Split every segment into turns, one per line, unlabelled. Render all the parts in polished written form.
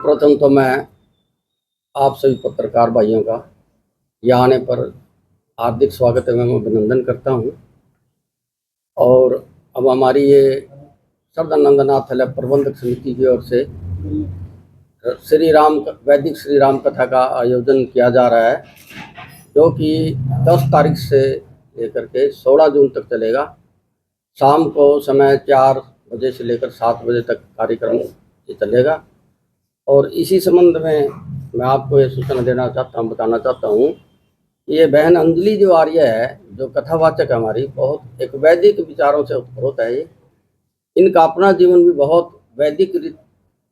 प्रथम तो मैं आप सभी पत्रकार भाइयों का यहाँ आने पर हार्दिक स्वागत एवं अभिनंदन करता हूँ। और अब हमारी ये श्रद्धानंदनाथालय प्रबंधक समिति की ओर से वैदिक श्री राम कथा का आयोजन किया जा रहा है, जो कि 10 तारीख से लेकर के 16 जून तक चलेगा। शाम को समय 4 बजे से लेकर 7 बजे तक कार्यक्रम ये चलेगा। और इसी संबंध में मैं आपको ये सूचना बताना चाहता हूँ कि ये बहन अंजलि जो आर्य है, जो कथावाचक हमारी, बहुत एक वैदिक विचारों से उत्पन्न है। इनका अपना जीवन भी बहुत वैदिक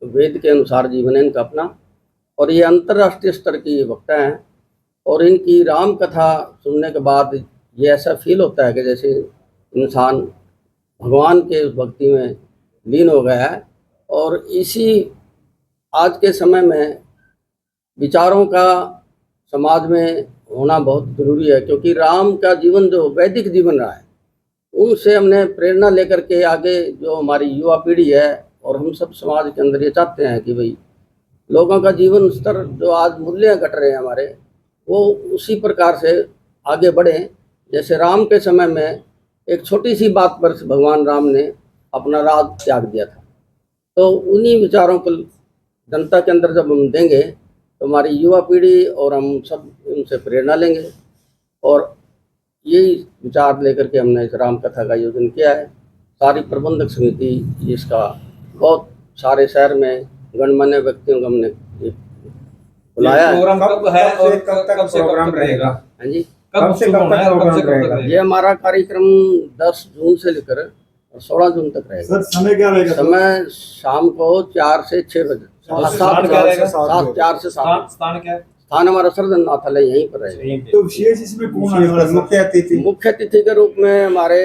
वेद के अनुसार जीवन है इनका अपना, और ये अंतर्राष्ट्रीय स्तर की वक्ता हैं। और इनकी राम कथा सुनने के बाद ये ऐसा फील होता है कि जैसे इंसान भगवान के भक्ति में लीन हो गया है। और इसी आज के समय में विचारों का समाज में होना बहुत जरूरी है, क्योंकि राम का जीवन जो वैदिक जीवन रहा है, उनसे हमने प्रेरणा लेकर के आगे जो हमारी युवा पीढ़ी है और हम सब समाज के अंदर ये चाहते हैं कि भाई लोगों का जीवन स्तर जो आज मूल्य घट रहे हैं हमारे, वो उसी प्रकार से आगे बढ़ें। जैसे राम के समय में एक छोटी सी बात पर भगवान राम ने अपना राज त्याग दिया था, तो उन्हीं विचारों को जनता के अंदर जब हम देंगे तो हमारी युवा पीढ़ी और हम सब उनसे प्रेरणा लेंगे। और यही विचार लेकर के हमने इस राम कथा का आयोजन किया है। सारी प्रबंधक समिति इसका बहुत सारे शहर में गणमान्य व्यक्तियों को हमने बुलाया है।
प्रोग्राम कब है और कब तक प्रोग्राम रहेगा?
हाँ जी,
कब से कब तक प्रोग्राम रहेगा?
ये हमारा कार्यक्रम 10 जून से लेकर 16 जून तक रहेगा।
सर समय क्या रहेगा?
समय शाम को 4 से 6 बजे, 4 से 7।
स्थान क्या है?
स्थान हमारा श्रद्धानंदनाथालय यहीं पर रहेगा।
तो विशेष इसमें कौन आने वाला?
मुख्य अतिथि के रूप में हमारे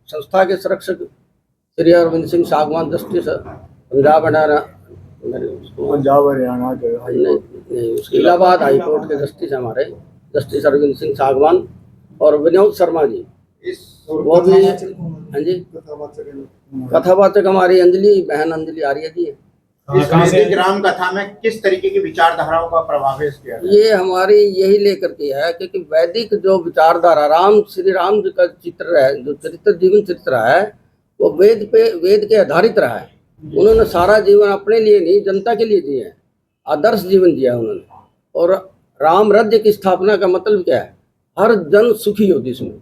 संस्था के संरक्षक श्री अरविंद सिंह सागवान, जस्टिस पंजाब
हरियाणा के
नहीं, उसके इलाहाबाद हाई कोर्ट के जस्टिस हमारे जस्टिस अरविंद सिंह सागवान और विनोद शर्मा जी, वो भी। हाँ जी, कथावाचक हमारी बहन अंजलि आर्य जी है।
इस वैदिक राम कथा में किस तरीके की विचारधाराओं का प्रभावित किया?
ये हमारी यही लेकर के है, क्योंकि वैदिक जो विचारधारा श्री राम जी का चित्र है, जो जीवन चरित्र है, वो वेद के आधारित रहा है। उन्होंने सारा जीवन अपने लिए नहीं, जनता के लिए जिए, आदर्श जीवन जिया उन्होंने। और राम राज्य की स्थापना का मतलब क्या है? हर जन सुखी हो जिसमें,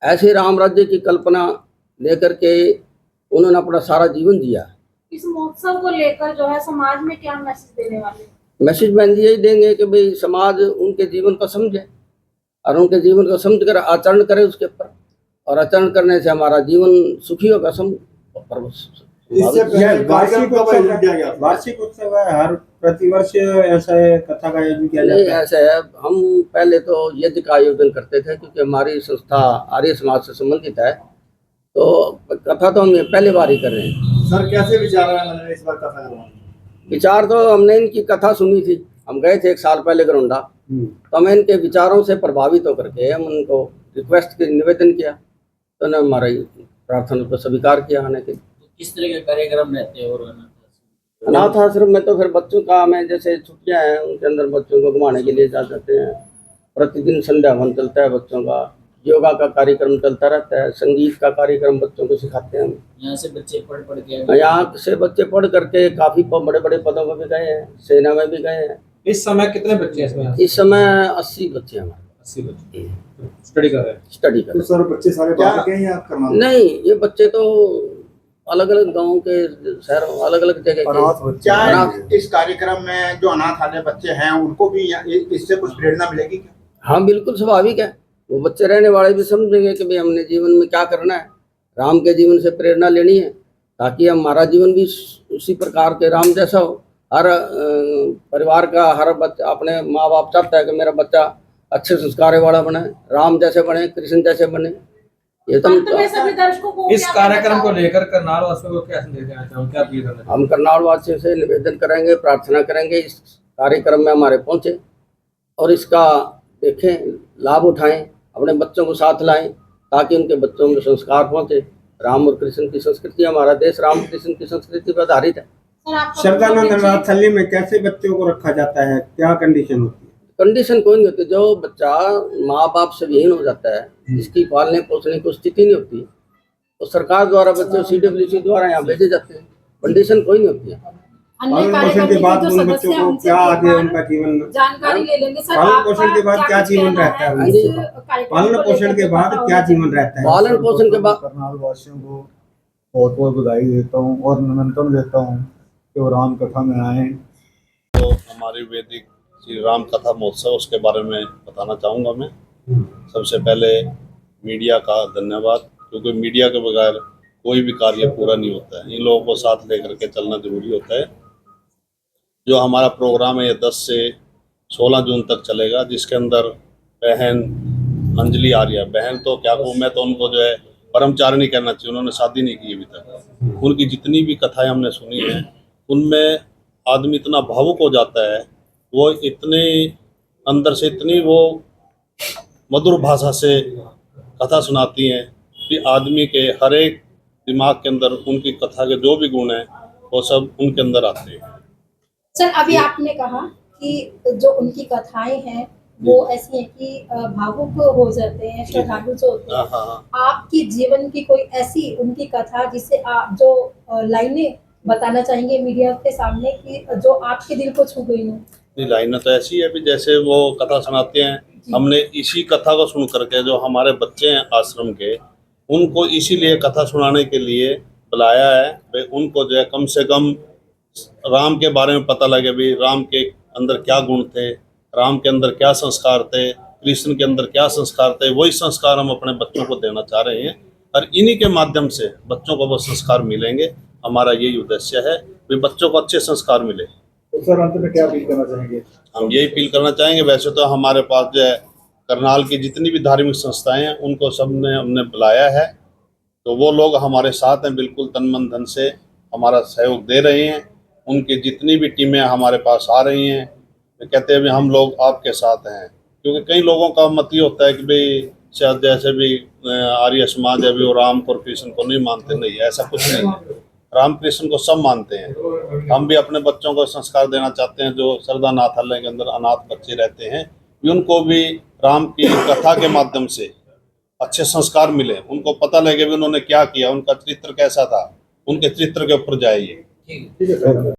ऐसे राम राज्य की कल्पना लेकर के उन्होंने अपना सारा जीवन जिया।
इस महोत्सव को लेकर जो है समाज में क्या मैसेज देने वाले?
मैसेज बहन जी यही देंगे कि भाई समाज उनके जीवन को समझे और उनके जीवन को समझ कर आचरण करे उसके ऊपर, और आचरण करने से हमारा जीवन सुखी होगा।
वार्षिक उत्सव है, हर प्रतिवर्ष ऐसा है कथा का आयोजन किया जाता है?
ऐसा है, हम पहले तो यज्ञ का आयोजन करते थे, क्योंकि हमारी संस्था आर्य समाज से संबंधित है, तो कथा तो हम पहले बार ही कर रहे हैं।
सर कैसे विचार है इस बार कथा करवाने?
विचार तो हमने इनकी कथा सुनी थी, हम गए थे 1 साल पहले गरोंडा, तो हमें इनके विचारों से प्रभावित होकर के हम उनको रिक्वेस्ट के निवेदन किया, तो उन्होंने हमारी प्रार्थना को स्वीकार किया आने के।
किस तरह के कार्यक्रम रहते हैं? और
अनाथ आश्रम में तो फिर बच्चों का, हमें जैसे छुट्टियां हैं उनके अंदर बच्चों को घुमाने के लिए जा जाते हैं। प्रतिदिन संध्या वन चलता है बच्चों का, योगा का कार्यक्रम चलता रहता है, संगीत का कार्यक्रम बच्चों को सिखाते हैं हम।
यहाँ से बच्चे पढ़ के,
यहाँ से बच्चे पढ़ करके काफी बड़े बड़े पदों पर भी गए हैं, सेना में भी गए हैं।
इस समय कितने बच्चे हैं इसमें?
इस समय 80 बच्चे हमारे
80 बच्चे स्टडी कर रहे हैं।
तो सर बच्चे सारे बाहर के हैं या कर्नाटक?
नहीं, ये बच्चे तो अलग अलग गाँव के, शहरों, अलग अलग जगह के।
क्या इस कार्यक्रम में जो अनाथालय बच्चे हैं उनको भी इससे कुछ प्रेरणा मिलेगी क्या?
हाँ बिल्कुल, स्वाभाविक है। वो बच्चे रहने वाले भी समझेंगे कि भाई हमने जीवन में क्या करना है, राम के जीवन से प्रेरणा लेनी है, ताकि हमारा जीवन भी उसी प्रकार के राम जैसा हो। हर परिवार का हर बच्चा, अपने माँ बाप चाहता है कि मेरा बच्चा अच्छे संस्कार वाला बने, राम जैसे बने, कृष्ण जैसे बने। ये तो
इस कार्यक्रम को लेकर करनाल वासियों को क्या संदेश देना चाहूँ, क्या अपील करना चाहूँ?
हम करनाल वासियों से निवेदन करेंगे, प्रार्थना करेंगे इस कार्यक्रम में हमारे पहुँचे और इसका देखें, लाभ उठाएं, अपने बच्चों को साथ लाएं, ताकि उनके बच्चों में संस्कार पहुँचे। राम और कृष्ण की संस्कृति, हमारा देश राम कृष्ण की संस्कृति पर आधारित है।
सर आपका
श्रद्धानंद
बच्चे-
अनाथालय में कैसे बच्चों को रखा जाता है, क्या कंडीशन होती है?
कंडीशन कोई नहीं होती। जो बच्चा माँ बाप से विहीन हो जाता है, जिसकी पालने पोसने की स्थिति नहीं होती, तो सरकार द्वारा बच्चे CWC द्वारा यहाँ भेजे जाते हैं। कंडीशन कोई नहीं होती है।
अन्य
पालन
कार्य
पोषण
करने
के
के
बाद
जो
उन
सदस्य
बच्चों
हैं,
को
उनसे
क्या
एक
आगे
बार
उनका जीवन,
जानकारी ले लेंगे सर।
पालन पोषण के बाद क्या
कुछ
जीवन
कहना
रहता है
है
उनका?
इस कार्यक्रम
पालन
को
पोषण
लेकर
के बाद
पता
क्या
होना
जीवन रहता है?
पालन पोषण के बाद
करनाल वासियों को बहुत बहुत बधाई देता हूँ और निमंत्रण देता हूँ कि वो राम कथा में आए।
तो हमारी वैदिक श्री राम कथा महोत्सव उसके बारे में बताना चाहूँगा मैं। सबसे पहले मीडिया का धन्यवाद, क्योंकि मीडिया के बगैर कोई भी कार्य पूरा नहीं होता है। इन लोगों को साथ लेकर के चलना जरूरी होता है। जो हमारा प्रोग्राम है ये 10 से 16 जून तक चलेगा, जिसके अंदर बहन अंजलि आर्या, बहन तो क्या कहूँ मैं, तो उनको जो है ब्रह्मचारिणी कहना चाहिए, उन्होंने शादी नहीं की अभी तक। उनकी जितनी भी कथाएं हमने सुनी हैं, उनमें आदमी इतना भावुक हो जाता है, वो इतने अंदर से इतनी वो मधुर भाषा से कथा सुनाती हैं कि आदमी के हर एक दिमाग के अंदर उनकी कथा के जो भी गुण हैं वो सब उनके अंदर आते हैं।
सर अभी आपने कहा कि जो उनकी कथाएं हैं वो ऐसी हैं कि भावुक हो जाते हैं, श्रद्धालु जो होते हैं।
हाँ।
आपकी जीवन की कोई ऐसी उनकी कथा जिससे आप जो लाइनें बताना चाहेंगे मीडिया के सामने कि जो आपके दिल को छू गई हो?
ये लाइनें तो ऐसी है भी जैसे वो कथा सुनाते हैं, हमने इसी कथा को सुन करके जो हमारे बच्चे हैं आश्रम के, उनको इसीलिए कथा सुनाने के लिए बुलाया है भाई उनको जो है कम से कम राम के बारे में पता लगे, भी राम के अंदर क्या गुण थे, राम के अंदर क्या संस्कार थे, कृष्ण के अंदर क्या संस्कार थे। वही संस्कार हम अपने बच्चों को देना चाह रहे हैं और इन्हीं के माध्यम से बच्चों को वो संस्कार मिलेंगे। हमारा यही उद्देश्य है कि बच्चों को अच्छे संस्कार मिले।
तो सर अंत में क्या अपील करना चाहेंगे?
हम यही अपील करना चाहेंगे, वैसे तो हमारे पास जो है करनाल की जितनी भी धार्मिक संस्थाएं हैं उनको सबने हमने बुलाया है, तो वो लोग हमारे साथ हैं, बिल्कुल तन मन धन से हमारा सहयोग दे रहे हैं। उनकी जितनी भी टीमें हमारे पास आ रही हैं, वे कहते हैं भी हम लोग आपके साथ हैं। क्योंकि कई लोगों का मत ये होता है कि भाई शायद जैसे भी आर्य समाज है भी वो राम और कृष्ण को नहीं मानते, नहीं ऐसा कुछ नहीं है। राम कृष्ण को सब मानते हैं। हम भी अपने बच्चों को संस्कार देना चाहते हैं, जो श्रद्धा अनाथालय के अंदर अनाथ बच्चे रहते हैं, उनको भी राम की कथा के माध्यम से अच्छे संस्कार मिले, उनको पता लगे भी उन्होंने क्या किया, उनका चरित्र कैसा था, उनके चरित्र के ऊपर जाइए।
ठीक है।
ठीक है सर।